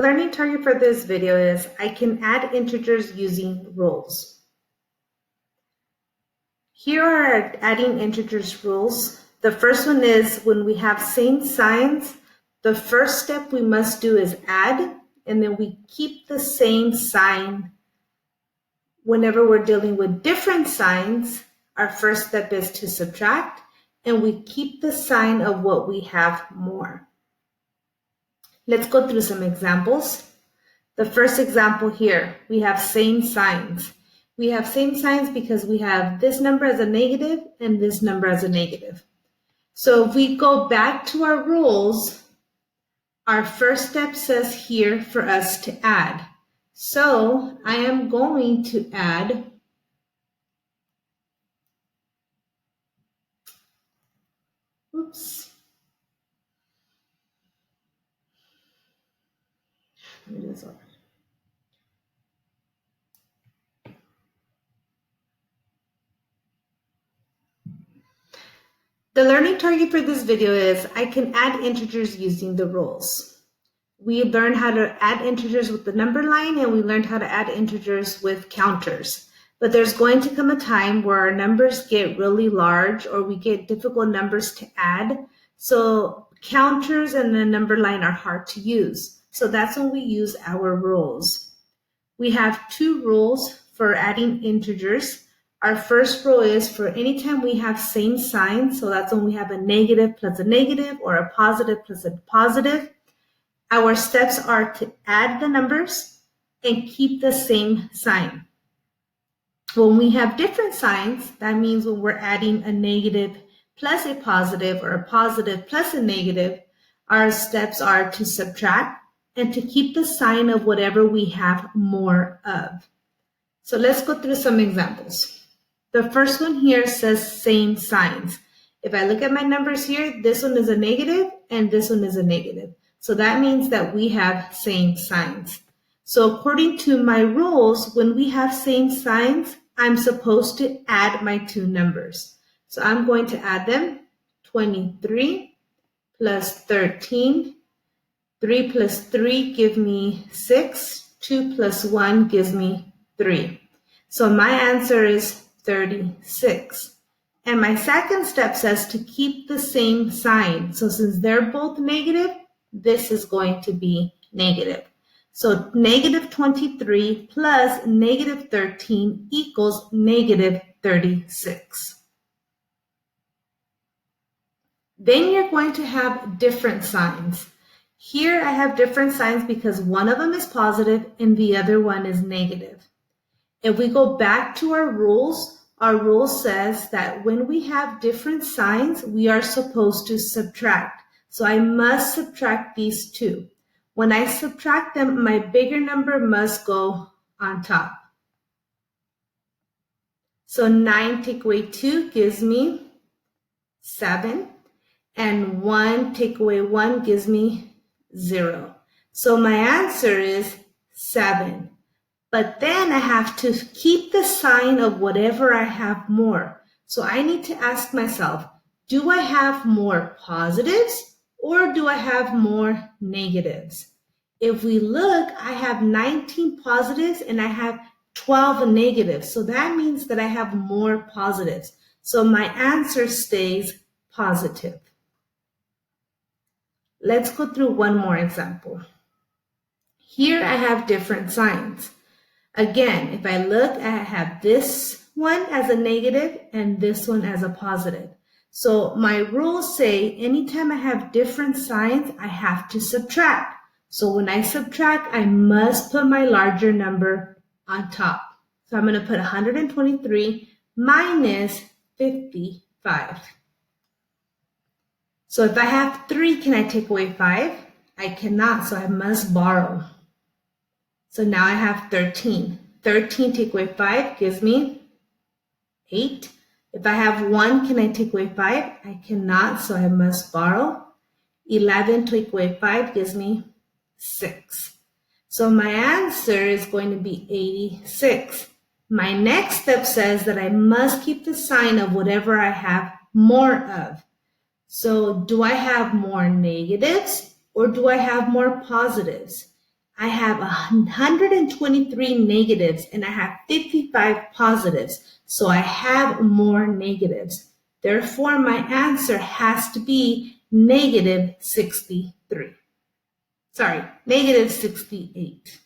The learning target for this video is I can add integers using rules. Here are adding integers rules. The first one is when we have same signs, the first step we must do is add, and then we keep the same sign. Whenever we're dealing with different signs, our first step is to subtract, and we keep the sign of what we have more. Let's go through some examples. The first example here, we have same signs. We have same signs because we have this number as a negative and this number as a negative. So if we go back to our rules, our first step says here for us to add. So I am going to add The learning target for this video is I can add integers using the rules. We learned how to add integers with the number line, and we learned how to add integers with counters. But there's going to come a time where our numbers get really large or we get difficult numbers to add. So counters and the number line are hard to use. So that's when we use our rules. We have two rules for adding integers. Our first rule is for anytime we have same signs, so that's when we have a negative plus a negative or a positive plus a positive. Our steps are to add the numbers and keep the same sign. When we have different signs, that means when we're adding a negative plus a positive or a positive plus a negative, our steps are to subtract and to keep the sign of whatever we have more of. So let's go through some examples. The first one here says same signs. If I look at my numbers here, this one is a negative and this one is a negative. So that means that we have same signs. So according to my rules, when we have same signs, I'm supposed to add my two numbers. So I'm going to add them. 23 plus 13. 3 plus 3 give me 6. 2 plus 1 gives me 3. So my answer is 36. And my second step says to keep the same sign. So since they're both negative, this is going to be negative. So negative 23 plus negative 13 equals negative 36. Then you're going to have different signs. Here I have different signs because one of them is positive and the other one is negative. If we go back to our rule says that when we have different signs, we are supposed to subtract. So I must subtract these two. When I subtract them, my bigger number must go on top. So 9 take away 2 gives me 7. And 1 take away 1 gives me 0. So my answer is 7. But then I have to keep the sign of whatever I have more. So I need to ask myself, do I have more positives or do I have more negatives? If we look, I have 19 positives and I have 12 negatives. So that means that I have more positives. So my answer stays positive. Let's go through one more example. Here I have different signs. Again, if I look, I have this one as a negative and this one as a positive. So my rules say anytime I have different signs, I have to subtract. So when I subtract, I must put my larger number on top. So I'm going to put 123 minus 55. So if I have 3, can I take away 5? I cannot, so I must borrow. So now I have 13. 13 take away 5 gives me 8. If I have 1, can I take away 5? I cannot, so I must borrow. 11 take away 5 gives me 6. So my answer is going to be 86. My next step says that I must keep the sign of whatever I have more of. So do I have more negatives or do I have more positives? I have 123 negatives and I have 55 positives. So I have more negatives. Therefore, my answer has to be negative 63. Sorry, negative 68.